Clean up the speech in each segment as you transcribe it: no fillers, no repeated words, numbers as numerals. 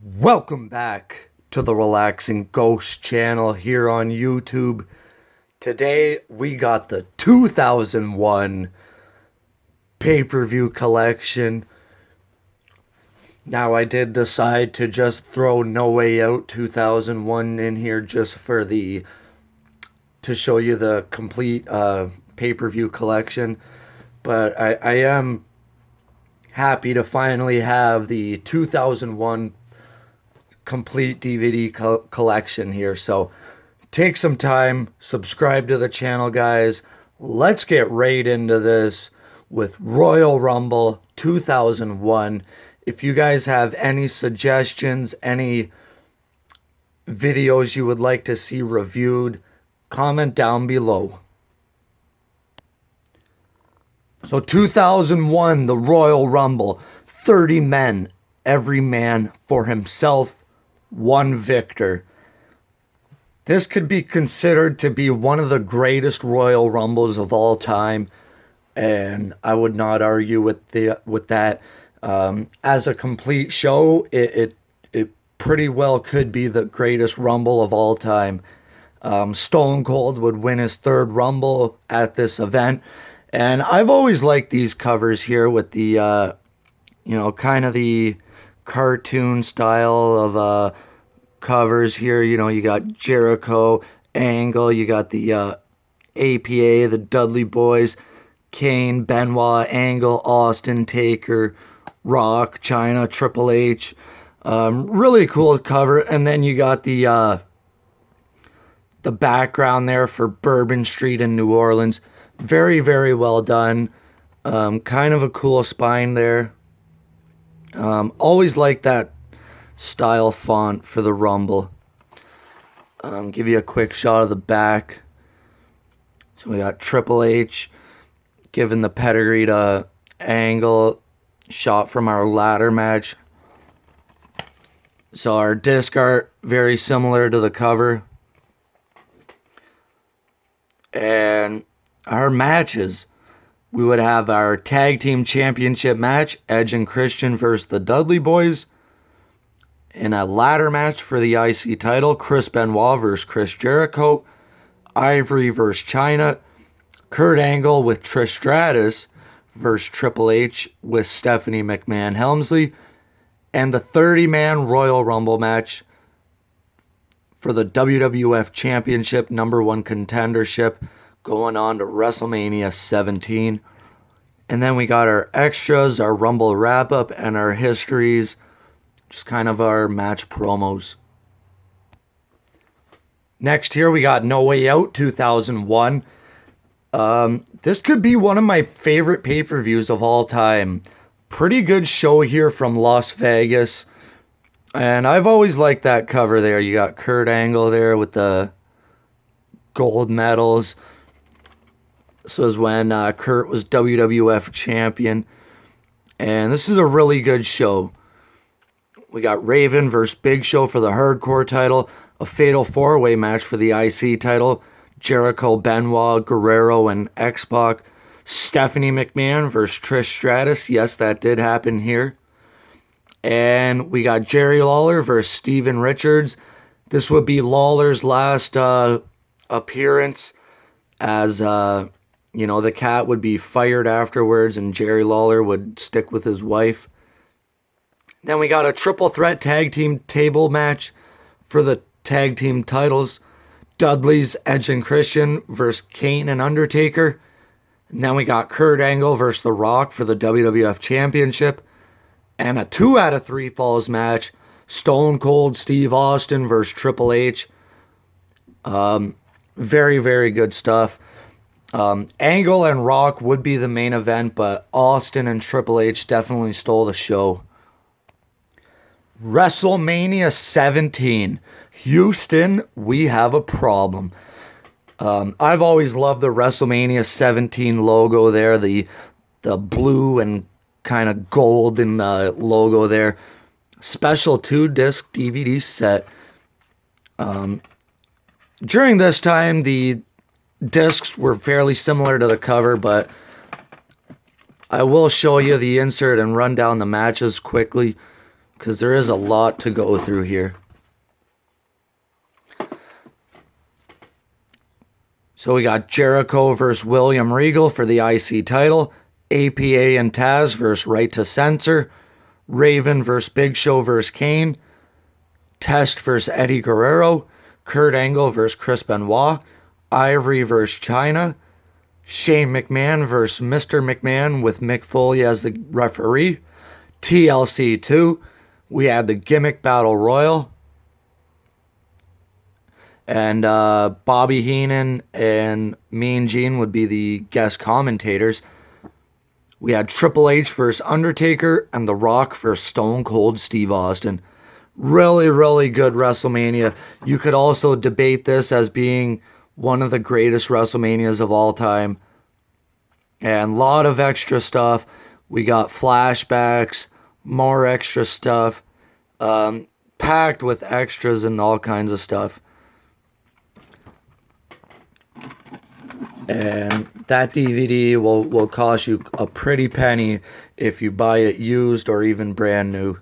Welcome back to the Relaxing Ghost channel here on YouTube. Today we got the 2001 pay-per-view collection. Now I did decide to just throw No Way Out 2001 in here just for to show you the complete pay-per-view collection. But I am happy to finally have the 2001 complete DVD collection here. So take some time, subscribe to the channel, guys. Let's get right into this with Royal Rumble 2001. If you guys have any suggestions, any videos you would like to see reviewed, comment down below. So 2001, the Royal Rumble, 30 men, every man for himself, one victor. This could be considered to be one of the greatest Royal Rumbles of all time, and I would not argue with that. As a complete show, it pretty well could be the greatest Rumble of all time. Stone Cold would win his third Rumble at this event, and I've always liked these covers here with the kind of the cartoon style of covers here. You got Jericho, Angle, you got the APA, the Dudley Boys, Kane, Benoit, Angle, Austin, Taker, Rock, China, Triple H. Really cool cover. And then you got the background there for Bourbon Street in New Orleans. Very, very well done. Kind of a cool spine there. Always like that style font for the Rumble. Give you a quick shot of the back. So we got Triple H giving the pedigree to Angle, shot from our ladder match. So our disc art very similar to the cover. And our matches, we would have our tag team championship match, Edge and Christian versus the Dudley Boys. In a ladder match for the IC title, Chris Benoit versus Chris Jericho, Ivory versus China, Kurt Angle with Trish Stratus versus Triple H with Stephanie McMahon Helmsley, and the 30-man Royal Rumble match for the WWF Championship #1 contendership going on to WrestleMania 17. And then we got our extras, our Rumble wrap-up, and our histories. Just kind of our match promos. Next here we got No Way Out 2001. This could be one of my favorite pay-per-views of all time. Pretty good show here from Las Vegas. And I've always liked that cover there. You got Kurt Angle there with the gold medals. This was when Kurt was WWF champion. And this is a really good show. We got Raven versus Big Show for the Hardcore title. A fatal four-way match for the IC title. Jericho, Benoit, Guerrero, and X-Pac. Stephanie McMahon versus Trish Stratus. Yes, that did happen here. And we got Jerry Lawler versus Steven Richards. This would be Lawler's last appearance, as the cat would be fired afterwards and Jerry Lawler would stick with his wife. Then we got a triple threat tag team table match for the tag team titles. Dudley's Edge and Christian versus Kane and Undertaker. And then we got Kurt Angle versus The Rock for the WWF Championship. And a 2 out of 3 falls match. Stone Cold Steve Austin versus Triple H. Very, very good stuff. Angle and Rock would be the main event, but Austin and Triple H definitely stole the show. WrestleMania 17. Houston, we have a problem. I've always loved the WrestleMania 17 logo there, the blue and kind of gold in the logo there. Special 2-disc DVD set. During this time, the discs were fairly similar to the cover, but I will show you the insert and run down the matches quickly. because there is a lot to go through here. So we got Jericho versus William Regal for the IC title, APA and Taz versus Right to Censor, Raven versus Big Show versus Kane, Test versus Eddie Guerrero, Kurt Angle versus Chris Benoit, Ivory versus China, Shane McMahon versus Mr. McMahon with Mick Foley as the referee, TLC 2, we had the Gimmick Battle Royal, and Bobby Heenan and Mean Gene would be the guest commentators. We had Triple H versus Undertaker and The Rock versus Stone Cold Steve Austin. Really, really good WrestleMania. You could also debate this as being one of the greatest WrestleManias of all time. And a lot of extra stuff. We got flashbacks, more extra stuff, packed with extras and all kinds of stuff. And that DVD will cost you a pretty penny if you buy it used or even brand new.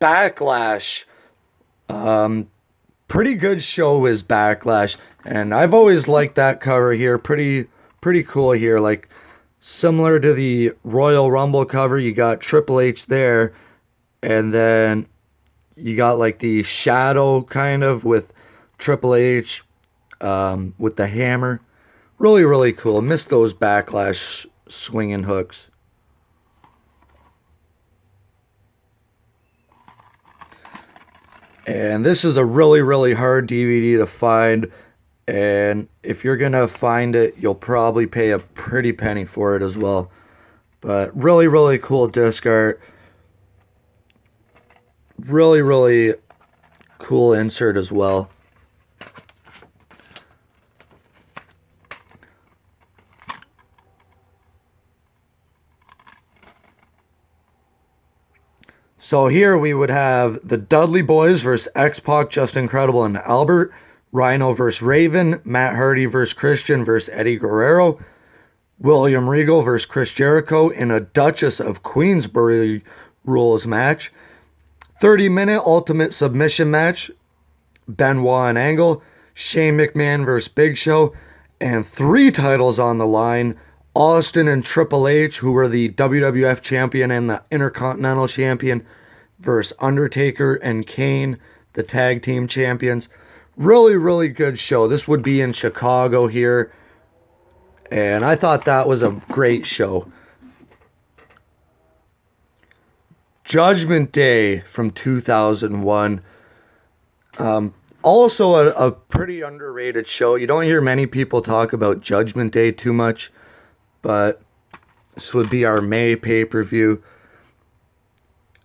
Backlash. Pretty good show is Backlash. And I've always liked that cover here. Pretty cool here. Like, similar to the Royal Rumble cover, you got Triple H there. And then you got like the shadow kind of with Triple H. With the hammer. Really, really cool. Missed those Backlash swinging hooks. And this is a really, really hard DVD to find. And if you're going to find it, you'll probably pay a pretty penny for it as well. But really, really cool disc art. Really, really cool insert as well. So here we would have the Dudley Boys versus X-Pac, Justin Credible, and Albert. Rhino versus Raven. Matt Hardy versus Christian versus Eddie Guerrero. William Regal versus Chris Jericho in a Duchess of Queensberry rules match. 30-minute Ultimate Submission match. Benoit and Angle. Shane McMahon versus Big Show. And 3 titles on the line. Austin and Triple H, who were the WWF champion and the Intercontinental champion, versus Undertaker and Kane, the tag team champions. Really, really good show. This would be in Chicago here. And I thought that was a great show. Judgment Day from 2001. Also a pretty underrated show. You don't hear many people talk about Judgment Day too much. But this would be our May pay-per-view.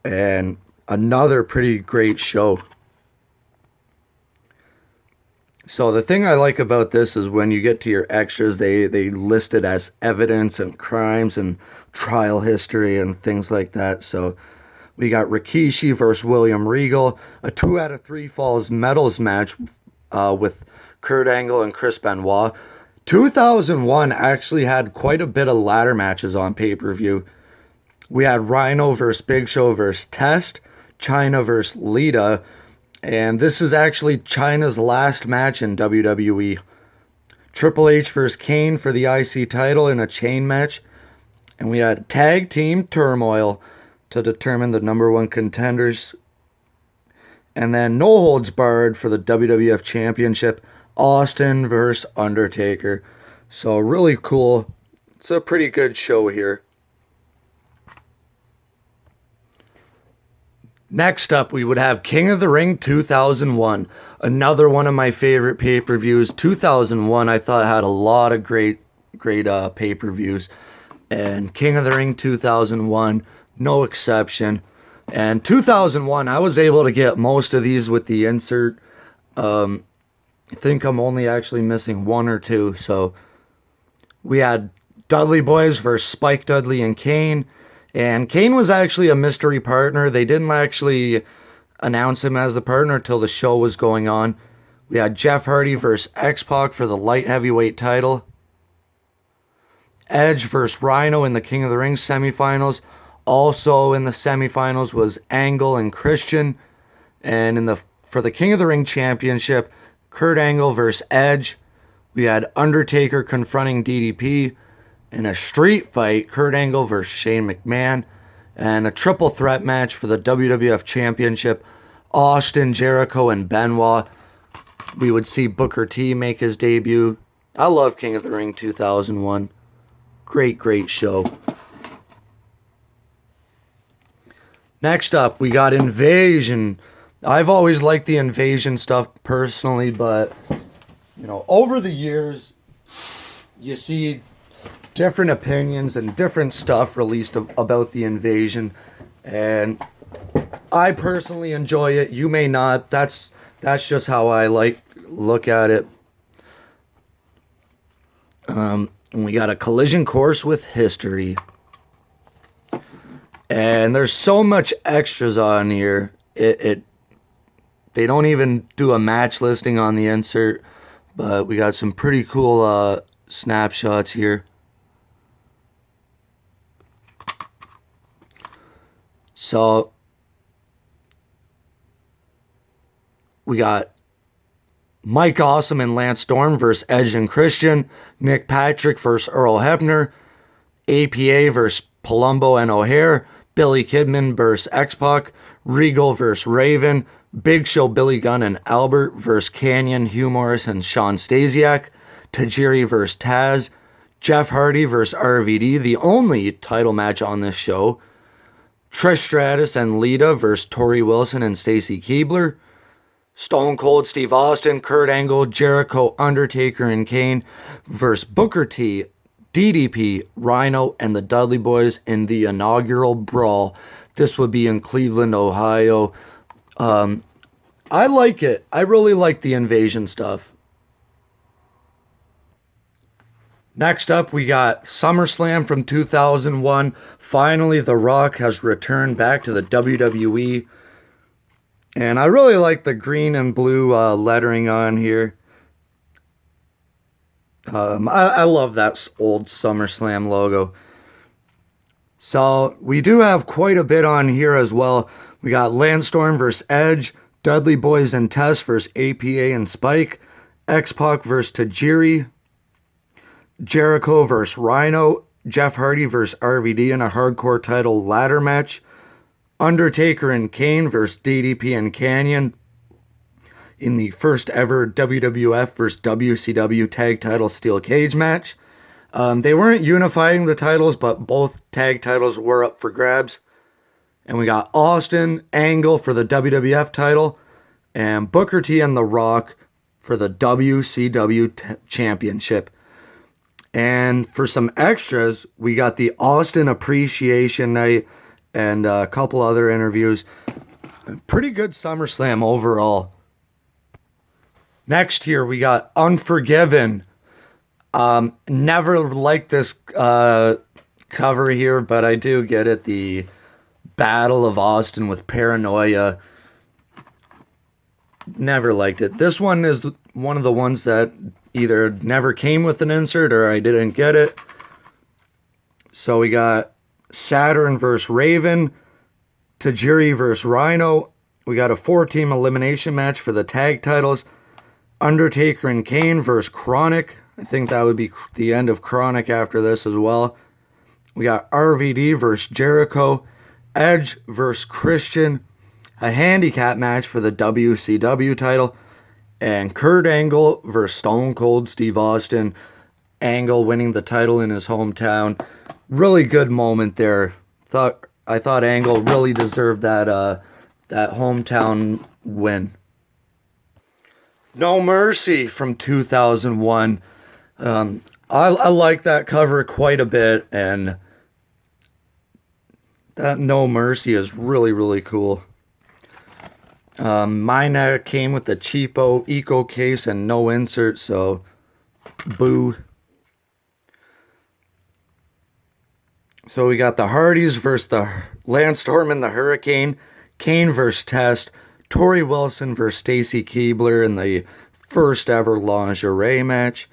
And another pretty great show. So the thing I like about this is when you get to your extras, they list it as evidence and crimes and trial history and things like that. So we got Rikishi versus William Regal, a 2 out of 3 falls medals match with Kurt Angle and Chris Benoit. 2001 actually had quite a bit of ladder matches on pay-per-view. We had Rhino versus Big Show versus Test, China versus Lita, and this is actually China's last match in WWE. Triple H versus Kane for the IC title in a chain match, and we had Tag Team Turmoil to determine the number 1 contenders, and then No Holds Barred for the WWF Championship, Austin versus Undertaker. So really cool. It's a pretty good show here. Next up, we would have King of the Ring 2001. Another one of my favorite pay-per-views. 2001, I thought, had a lot of great pay-per-views. And King of the Ring 2001, no exception. And 2001, I was able to get most of these with the insert. I think I'm only actually missing 1 or 2. So we had Dudley Boys versus Spike Dudley and Kane. And Kane was actually a mystery partner. They didn't actually announce him as the partner until the show was going on. We had Jeff Hardy versus X-Pac for the light heavyweight title. Edge versus Rhino in the King of the Ring semifinals. Also in the semifinals was Angle and Christian. And for the King of the Ring Championship, Kurt Angle versus Edge. We had Undertaker confronting DDP. In a street fight, Kurt Angle versus Shane McMahon. And a triple threat match for the WWF Championship, Austin, Jericho, and Benoit. We would see Booker T make his debut. I love King of the Ring 2001. Great show. Next up, we got Invasion. I've always liked the Invasion stuff personally, but, over the years, you see different opinions and different stuff released about the Invasion, and I personally enjoy it. You may not. That's just how I look at it. And we got a collision course with history, and there's so much extras on here. They don't even do a match listing on the insert, but we got some pretty cool snapshots here. So we got Mike Awesome and Lance Storm versus Edge and Christian, Nick Patrick versus Earl Hebner, APA versus Palumbo and O'Hare, Billy Kidman versus X-Pac, Regal versus Raven, Big Show, Billy Gunn and Albert versus Canyon, Hugh Morris and Sean Stasiak, Tajiri versus Taz, Jeff Hardy versus RVD, the only title match on this show, Trish Stratus and Lita versus Tori Wilson and Stacy Keibler, Stone Cold Steve Austin, Kurt Angle, Jericho, Undertaker, and Kane versus Booker T, DDP, Rhino, and the Dudley Boys in the inaugural brawl. This would be in Cleveland, Ohio. I like it. I really like the Invasion stuff. Next up, we got SummerSlam from 2001. Finally, The Rock has returned back to the WWE. And I really like the green and blue lettering on here. I love that old SummerSlam logo. So we do have quite a bit on here as well. We got Lance Storm versus Edge, Dudley Boys and Test versus APA and Spike, X-Pac versus Tajiri, Jericho versus Rhino, Jeff Hardy versus RVD in a hardcore title ladder match, Undertaker and Kane versus DDP and Canyon in the first ever WWF versus WCW tag title steel cage match. They weren't unifying the titles, but both tag titles were up for grabs. And we got Austin, Angle for the WWF title, and Booker T and The Rock for the WCW championship. And for some extras, we got the Austin Appreciation Night and a couple other interviews. Pretty good SummerSlam overall. Next here, we got Unforgiven. Never liked this cover here, but I do get it. The Battle of Austin with Paranoia. Never liked it. This one is one of the ones that either never came with an insert or I didn't get it. So we got Saturn versus Raven, Tajiri versus Rhino. We got a 4-team elimination match for the tag titles. Undertaker and Kane versus Chronic. I think that would be the end of Chronic after this as well. We got RVD versus Jericho, Edge versus Christian, a handicap match for the WCW title, and Kurt Angle versus Stone Cold Steve Austin. Angle winning the title in his hometown. Really good moment there. I thought Angle really deserved that hometown win. No Mercy from 2001. I like that cover quite a bit, and that No Mercy is really, really cool. Mine came with the cheapo eco case and no insert, so boo. So we got the Hardys versus the Lance Storm and the Hurricane, Kane versus Test, Tori Wilson versus Stacy Keibler in the first ever lingerie match,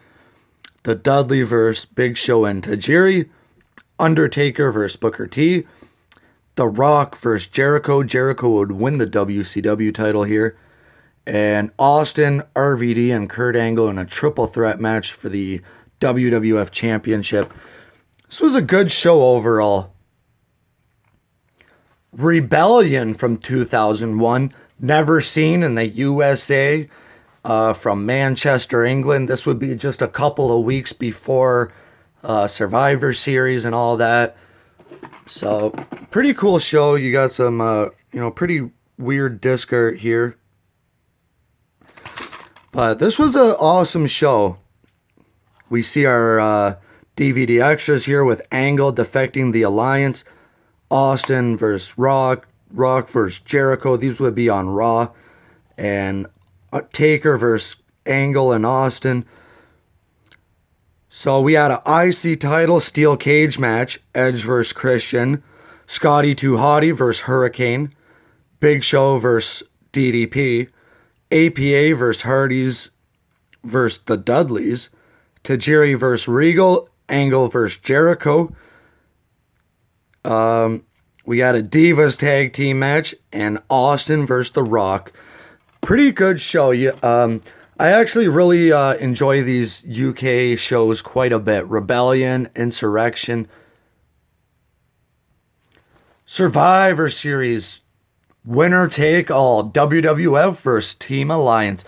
the Dudley versus Big Show and Tajiri, Undertaker versus Booker T, The Rock versus Jericho. Jericho would win the WCW title here. And Austin, RVD, and Kurt Angle in a triple threat match for the WWF Championship. This was a good show overall. Rebellion from 2001, never seen in the USA, from Manchester, England. This would be just a couple of weeks before Survivor Series and all that. So, pretty cool show. You got some, pretty weird disc art here. But this was an awesome show. We see our DVD extras here with Angle defecting the Alliance. Austin versus Rock. Rock versus Jericho. These would be on Raw. And Taker versus Angle and Austin. So we had an IC title steel cage match. Edge versus Christian. Scotty 2 Hotty versus Hurricane. Big Show versus DDP. APA versus Hardys versus the Dudleys. Tajiri versus Regal. Angle versus Jericho. We got a Divas tag team match. And Austin versus The Rock. Pretty good show. I actually really enjoy these UK shows quite a bit. Rebellion, Insurrection. Survivor Series. Winner take all. WWF versus Team Alliance.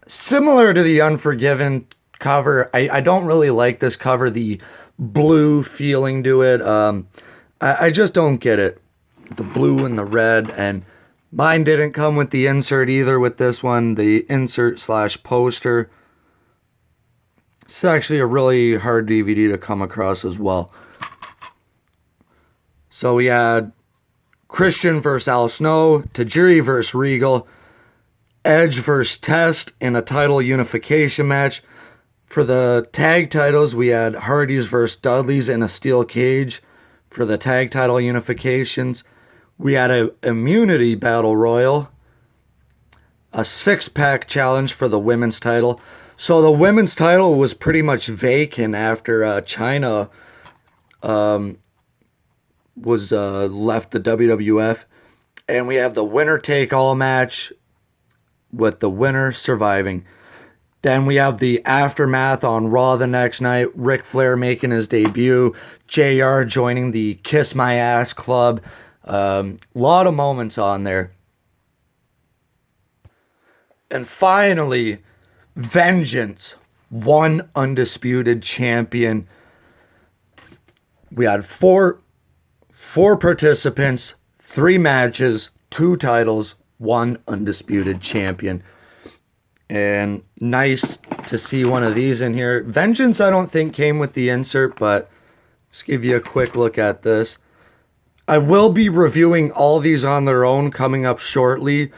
Similar to the Unforgiven cover. I don't really like this cover. The blue feeling to it. I just don't get it. The blue and the red. And mine didn't come with the insert either with this one. The insert / poster. It's actually a really hard DVD to come across as well. So we had Christian versus Al Snow, Tajiri versus Regal, Edge versus Test in a title unification match. For the tag titles, we had Hardys versus Dudleys in a steel cage for the tag title unifications. We had a immunity battle royal, a 6-pack challenge for the women's title. So the women's title was pretty much vacant after Chyna was left the WWF. And we have the winner take all match with the winner surviving. Then we have the aftermath on Raw the next night. Ric Flair making his debut. JR joining the Kiss My Ass Club. Lot of moments on there. And finally, Vengeance. One undisputed champion. We had four participants, 3 matches, 2 titles, 1 undisputed champion. And nice to see one of these in here. Vengeance, I don't think came with the insert, but let's give you a quick look at this. I will be reviewing all these on their own coming up shortly.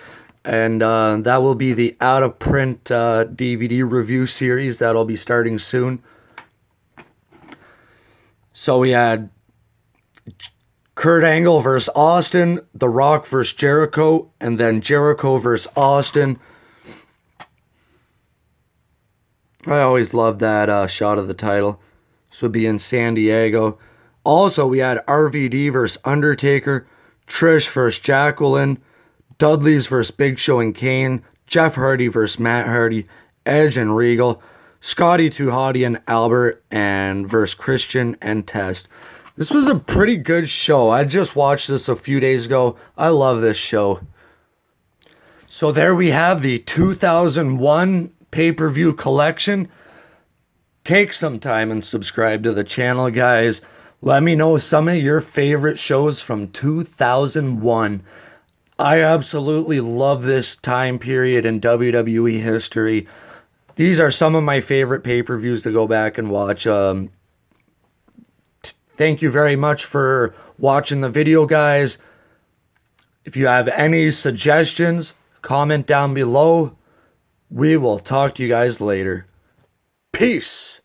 And that will be the out-of-print DVD review series that'll be starting soon. So we had Kurt Angle versus Austin, The Rock versus Jericho, and then Jericho versus Austin. I always loved that shot of the title. This would be in San Diego. Also, we had RVD versus Undertaker, Trish versus Jacqueline, Dudley's versus Big Show and Kane, Jeff Hardy versus Matt Hardy, Edge and Regal, Scotty 2 Hotty and Albert, and versus Christian and Test. This was a pretty good show. I just watched this a few days ago. I love this show. So there we have the 2001 pay-per-view collection. Take some time and subscribe to the channel, guys. Let me know some of your favorite shows from 2001. I absolutely love this time period in WWE history. These are some of my favorite pay-per-views to go back and watch. Thank you very much for watching the video, guys. If you have any suggestions, comment down below. We will talk to you guys later. Peace.